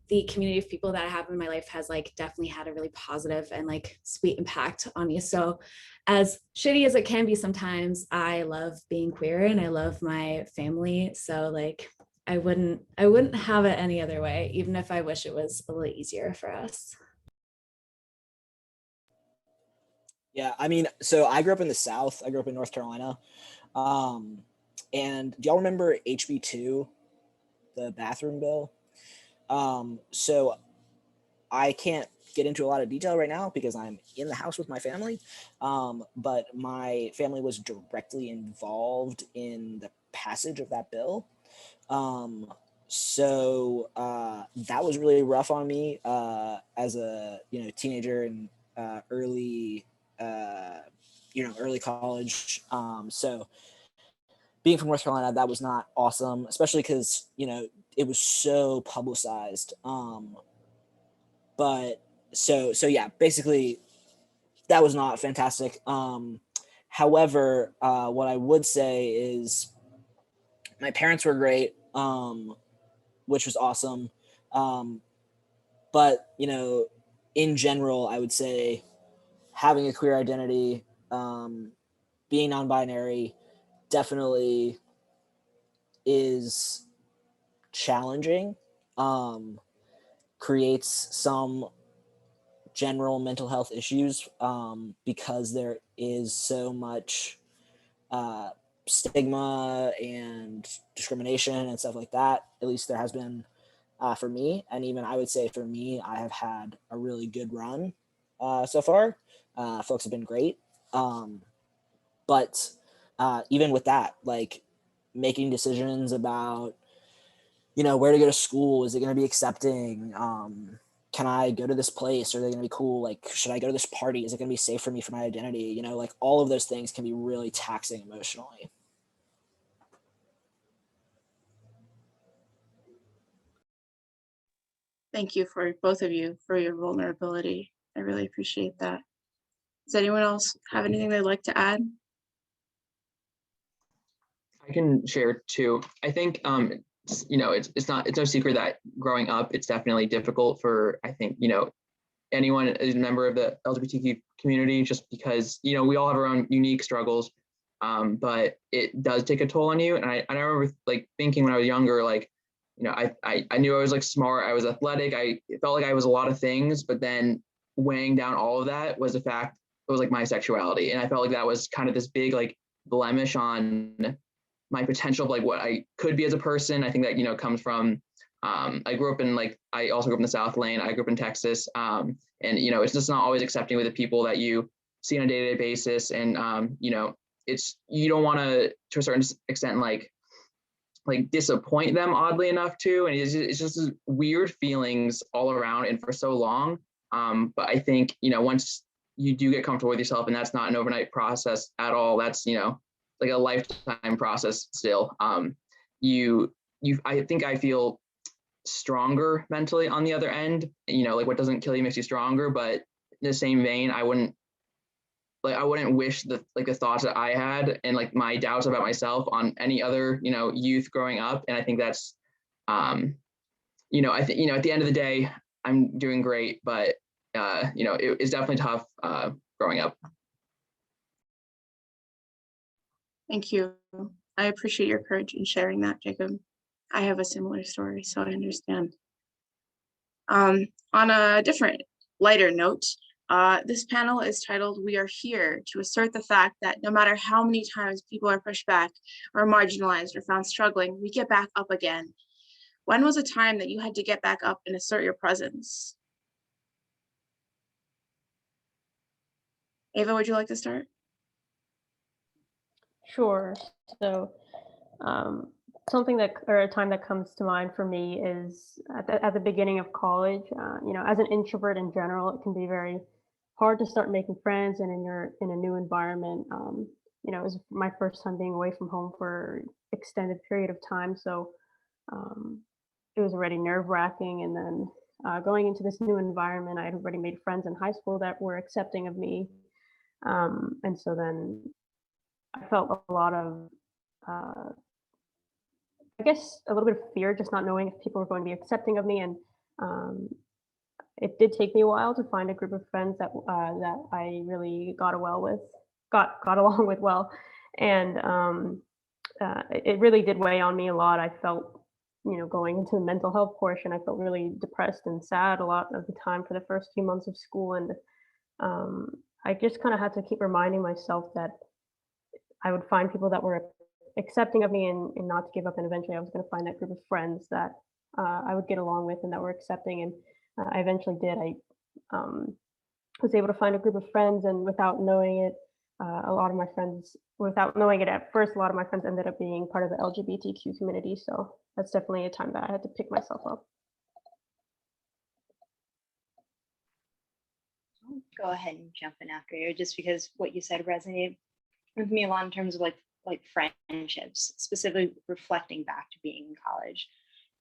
the community of people that I have in my life has like definitely had a really positive and like sweet impact on me. So as shitty as it can be sometimes, I love being queer and I love my family. So like I wouldn't have it any other way, even if I wish it was a little easier for us. Yeah, I mean, so I grew up in the South. I grew up in North Carolina. And do y'all remember HB2, the bathroom bill? So I can't get into a lot of detail right now because I'm in the house with my family. But my family was directly involved in the passage of that bill. So that was really rough on me as a teenager and early college. So being from North Carolina, that was not awesome, especially because it was so publicized. But so yeah, basically that was not fantastic. However, what I would say is my parents were great, which was awesome. But in general, I would say having a queer identity, being non-binary, definitely is challenging, creates some general mental health issues because there is so much stigma and discrimination and stuff like that. At least there has been for me. And even I would say for me, I have had a really good run so far. Folks have been great. But even with that, like making decisions about, where to go to school, is it going to be accepting? Can I go to this place? Are they going to be cool? Like, should I go to this party? Is it going to be safe for me for my identity? Like all of those things can be really taxing emotionally. Thank you for both of you for your vulnerability. I really appreciate that. Does anyone else have anything they'd like to add? I can share too. I think it's no secret that growing up it's definitely difficult for anyone is a member of the LGBTQ community, just because we all have our own unique struggles, but it does take a toll on you. And I remember like thinking when I was younger, like I knew I was like smart, I was athletic, I felt like I was a lot of things, but then weighing down all of that was the fact, it was like my sexuality. And I felt like that was kind of this big like blemish on my potential of like what I could be as a person. I think that, comes from, I grew up in like, I also grew up in the South Lane, I grew up in Texas. And, it's just not always accepting with the people that you see on a day-to-day basis. And, you don't want to a certain extent, like disappoint them oddly enough too. And it's just weird feelings all around and for so long. But I think, once you do get comfortable with yourself, and that's not an overnight process at all, that's, like a lifetime process still. I think I feel stronger mentally on the other end, like what doesn't kill you makes you stronger. But in the same vein, I wouldn't wish the thoughts that I had and like my doubts about myself on any other, youth growing up. And I think that's, I think, at the end of the day, I'm doing great, but, it's definitely tough growing up. Thank you. I appreciate your courage in sharing that, Jacob. I have a similar story, so I understand. On a different, lighter note, this panel is titled, "We are here to assert the fact that no matter how many times people are pushed back or marginalized or found struggling, we get back up again." When was a time that you had to get back up and assert your presence? Ava, would you like to start? Sure. So something or a time that comes to mind for me is at the beginning of college. As an introvert in general, it can be very hard to start making friends, and in a new environment. It was my first time being away from home for extended period of time, so it was already nerve-wracking. And then going into this new environment, I had already made friends in high school that were accepting of me, and so then I felt a lot of I guess a little bit of fear, just not knowing if people were going to be accepting of me. And it did take me a while to find a group of friends that I really got along with well. And it really did weigh on me a lot. I felt, going into the mental health portion, I felt really depressed and sad a lot of the time for the first few months of school. And I just kind of had to keep reminding myself that I would find people that were accepting of me, and not to give up. And eventually I was going to find that group of friends that I would get along with and that were accepting. And I eventually did. I was able to find a group of friends, and without knowing it, without knowing it at first, a lot of my friends ended up being part of the LGBTQ community. So that's definitely a time that I had to pick myself up. I'll go ahead and jump in after you, just because what you said resonated with me a lot in terms of like friendships, specifically reflecting back to being in college.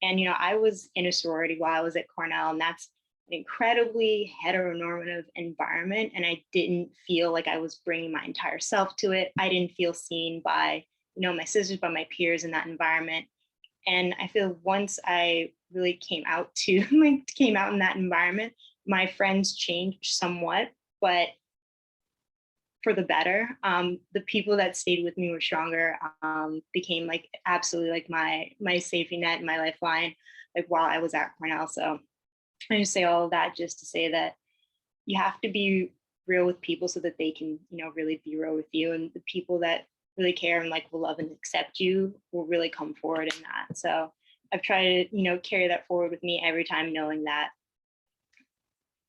And, I was in a sorority while I was at Cornell, and that's an incredibly heteronormative environment. And I didn't feel like I was bringing my entire self to it. I didn't feel seen by, my sisters, by my peers in that environment. And I feel once I really came out in that environment, my friends changed somewhat, but for the better. The people that stayed with me were stronger, became like absolutely like my safety net and my lifeline, like while I was at Cornell. So I just say all of that just to say that you have to be real with people so that they can, really be real with you. And the people that really care and like will love and accept you will really come forward in that. So I've tried to, carry that forward with me every time, knowing that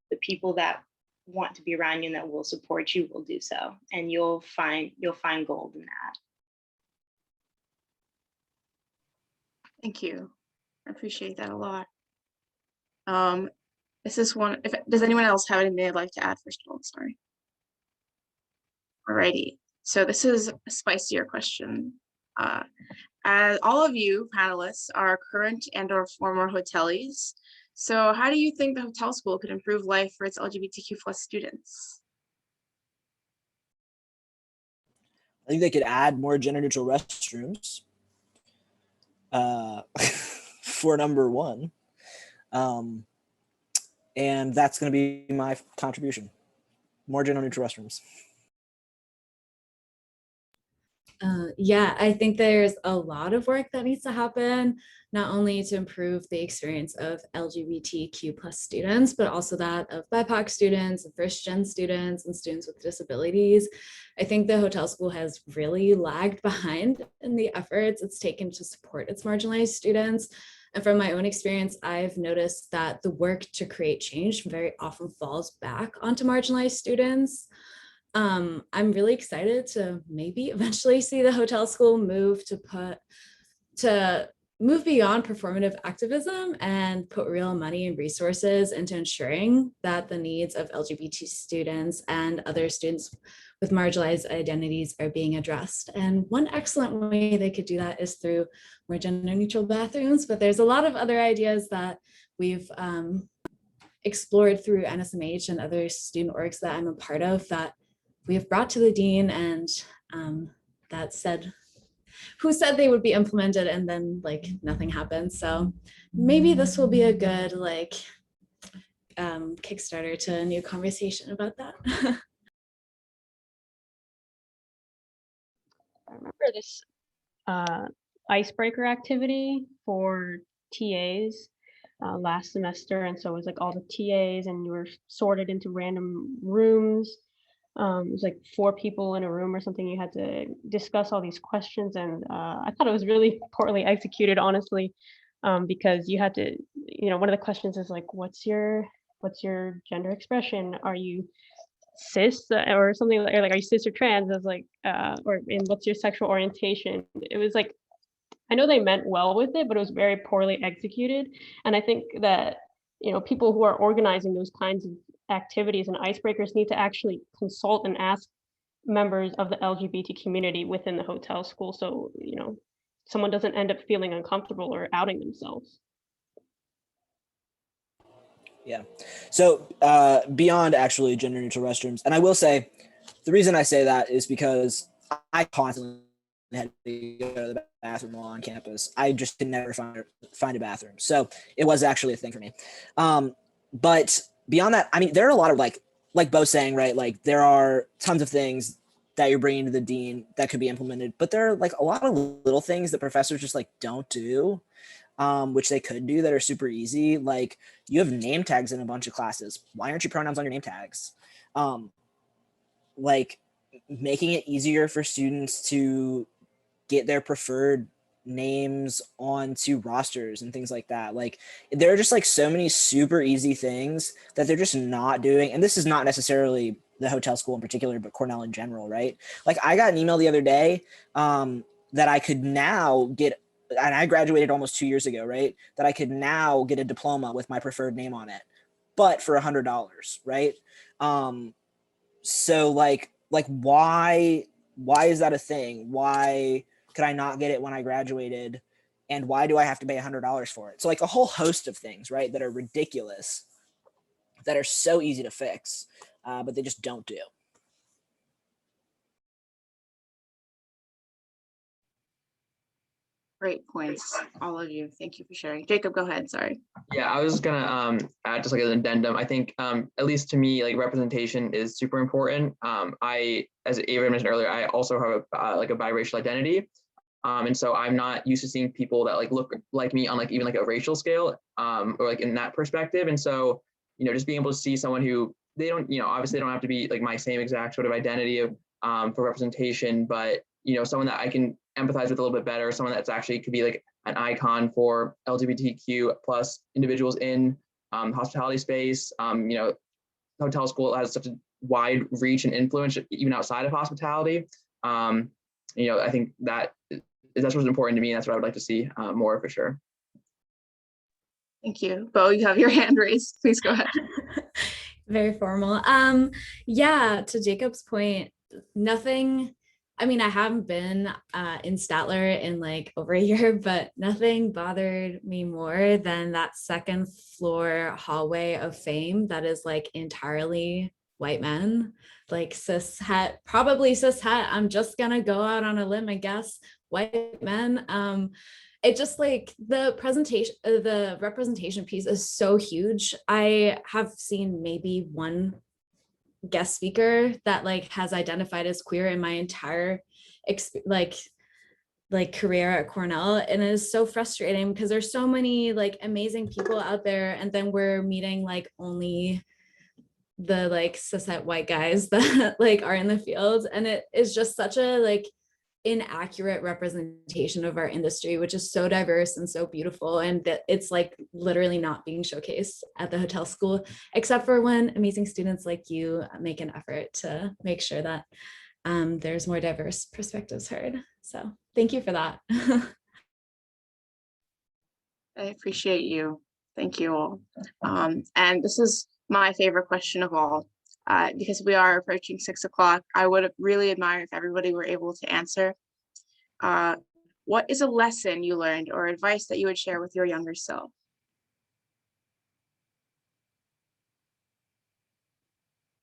the people that want to be around you and that will support you will do so, and you'll find gold in that. Thank you. I appreciate that a lot. Does anyone else have anything they'd like to add? First of all, sorry. Alrighty, so this is a spicier question. As all of you panelists are current and or former hoteliers, so how do you think the hotel school could improve life for its LGBTQ+ students? I think they could add more gender neutral restrooms for number one. And that's going to be my contribution. More gender neutral restrooms. Yeah, I think there's a lot of work that needs to happen, not only to improve the experience of LGBTQ plus students, but also that of BIPOC students and first gen students and students with disabilities. I think the hotel school has really lagged behind in the efforts it's taken to support its marginalized students. And from my own experience, I've noticed that the work to create change very often falls back onto marginalized students. I'm really excited to maybe eventually see the hotel school move to move beyond performative activism and put real money and resources into ensuring that the needs of LGBT students and other students with marginalized identities are being addressed. And one excellent way they could do that is through more gender neutral bathrooms, but there's a lot of other ideas that we've explored through NSMH and other student orgs that I'm a part of that we have brought to the dean, and that said, who said they would be implemented and then like nothing happened. So maybe this will be a good like Kickstarter to a new conversation about that. I remember this icebreaker activity for TAs last semester, and so it was like all the TAs and you were sorted into random rooms. It was like 4 people in a room or something. You had to discuss all these questions, and I thought it was really poorly executed, honestly, because you had to, one of the questions is like, what's your gender expression? Are you cis or something, or like, are you cis or trans? I was like, and what's your sexual orientation? It was like, I know they meant well with it, but it was very poorly executed. And I think that, people who are organizing those kinds of activities and icebreakers need to actually consult and ask members of the LGBT community within the hotel school. So, someone doesn't end up feeling uncomfortable or outing themselves. Yeah. So beyond actually gender neutral restrooms, and I will say, the reason I say that is because I constantly had to go to the bathroom while on campus. I just could never find a bathroom. So it was actually a thing for me. But beyond that, I mean, there are a lot of like Bo's saying, right? Like there are tons of things that you're bringing to the dean that could be implemented, but there are like a lot of little things that professors just like don't do, which they could do that are super easy. Like you have name tags in a bunch of classes. Why aren't you pronouns on your name tags? Like making it easier for students to get their preferred names onto rosters and things like that. Like there are just like so many super easy things that they're just not doing. And this is not necessarily the hotel school in particular, but Cornell in general, right? Like I got an email the other day that I could now get, and I graduated almost 2 years ago, right? That I could now get a diploma with my preferred name on it, but for $100, right? So like why is that a thing? Why could I not get it when I graduated? And why do I have to pay $100 for it? So like a whole host of things, right, that are ridiculous, that are so easy to fix, but they just don't do. Great points, all of you. Thank you for sharing. Jacob, go ahead. Sorry. Yeah, I was just gonna add just like an addendum. I think at least to me, like representation is super important. I, as Ava mentioned earlier, I also have a biracial identity. And so I'm not used to seeing people that like look like me on like even like a racial scale or like in that perspective. And so, just being able to see someone who they don't, obviously they don't have to be like my same exact sort of identity of for representation, but someone that I can empathize with a little bit better, someone that's actually could be like an icon for LGBTQ plus individuals in hospitality space. Hotel school has such a wide reach and influence even outside of hospitality. I think that's what's important to me. That's what I would like to see more for sure. Thank you. Bo, you have your hand raised. Please go ahead. Very formal. Yeah, to Jacob's point, nothing, I mean, I haven't been in Statler in like over a year, but nothing bothered me more than that second floor hallway of fame that is like entirely white men, like probably cis het. I'm just gonna go out on a limb and guess white men. It just like the representation piece is so huge. I have seen maybe one guest speaker that like has identified as queer in my entire career at Cornell, and it is so frustrating because there's so many like amazing people out there, and then we're meeting like only the like cishet white guys that like are in the field, and it is just such a like inaccurate representation of our industry, which is so diverse and so beautiful, and that it's like literally not being showcased at the hotel school, except for when amazing students like you make an effort to make sure that there's more diverse perspectives heard. So thank you for that. I appreciate you. Thank you all. And this is my favorite question of all, because we are approaching 6 o'clock. I would really admire if everybody were able to answer. What is a lesson you learned or advice that you would share with your younger self?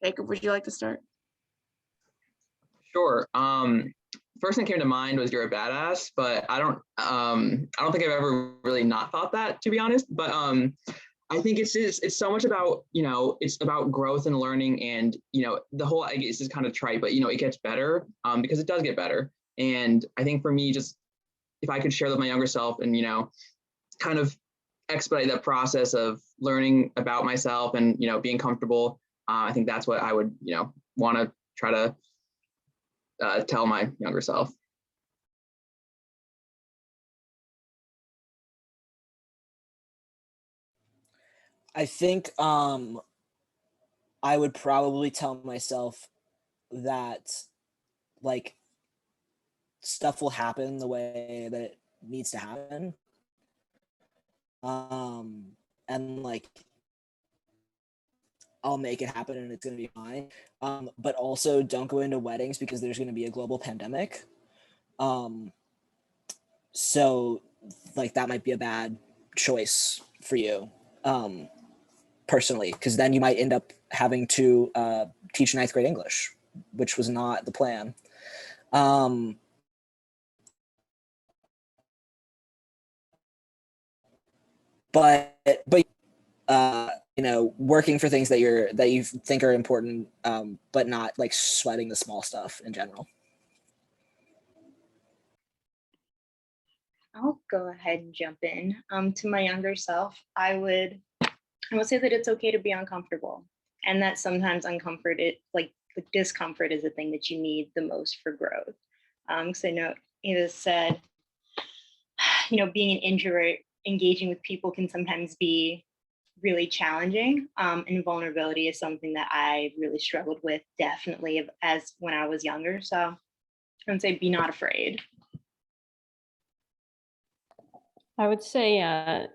Jacob, would you like to start? Sure. First thing came to mind was you're a badass, but I don't think I've ever really not thought that, to be honest. But I think it's so much about, it's about growth and learning, and the whole, I guess, is kind of trite, but it gets better because it does get better. And I think for me, just if I could share with my younger self and kind of expedite that process of learning about myself and being comfortable, I think that's what I would want to try to tell my younger self. I think I would probably tell myself that like stuff will happen the way that it needs to happen. And like I'll make it happen and it's gonna be fine. But also don't go into weddings because there's gonna be a global pandemic. So like that might be a bad choice for you. Personally, because then you might end up having to teach 9th grade English, which was not the plan. But working for things that you think are important, but not like sweating the small stuff in general. I'll go ahead and jump in. To my younger self, I would say that it's okay to be uncomfortable, and that sometimes discomfort is the thing that you need the most for growth. Because I know it said, being an introvert, engaging with people can sometimes be really challenging, and vulnerability is something that I really struggled with, definitely as when I was younger. So I would say be not afraid. I would say,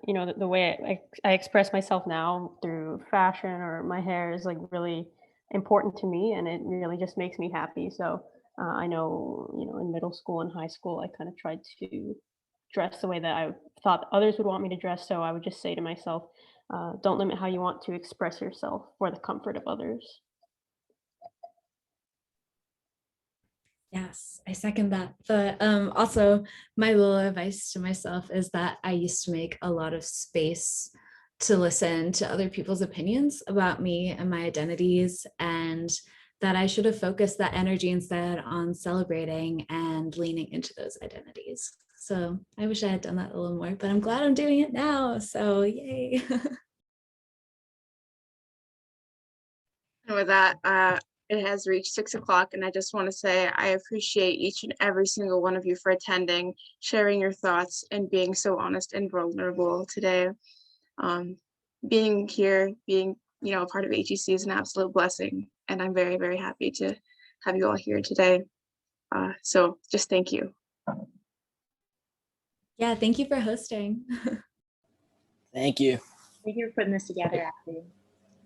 the way I express myself now through fashion or my hair is like really important to me, and it really just makes me happy. So I know, in middle school and high school, I kind of tried to dress the way that I thought others would want me to dress. So I would just say to myself, don't limit how you want to express yourself for the comfort of others. Yes, I second that. But also my little advice to myself is that I used to make a lot of space to listen to other people's opinions about me and my identities, and that I should have focused that energy instead on celebrating and leaning into those identities. So I wish I had done that a little more, but I'm glad I'm doing it now. So yay. And with that, it has reached 6 o'clock, and I just want to say I appreciate each and every single one of you for attending, sharing your thoughts, and being so honest and vulnerable today. Being here, being a part of HEC is an absolute blessing, and I'm very, very happy to have you all here today. So just thank you. Yeah, thank you for hosting. Thank you. Thank you for putting this together, Abby.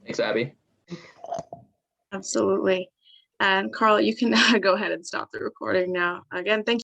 Thanks, Abby. Absolutely. And Carl, you can go ahead and stop the recording now. Again, thank you.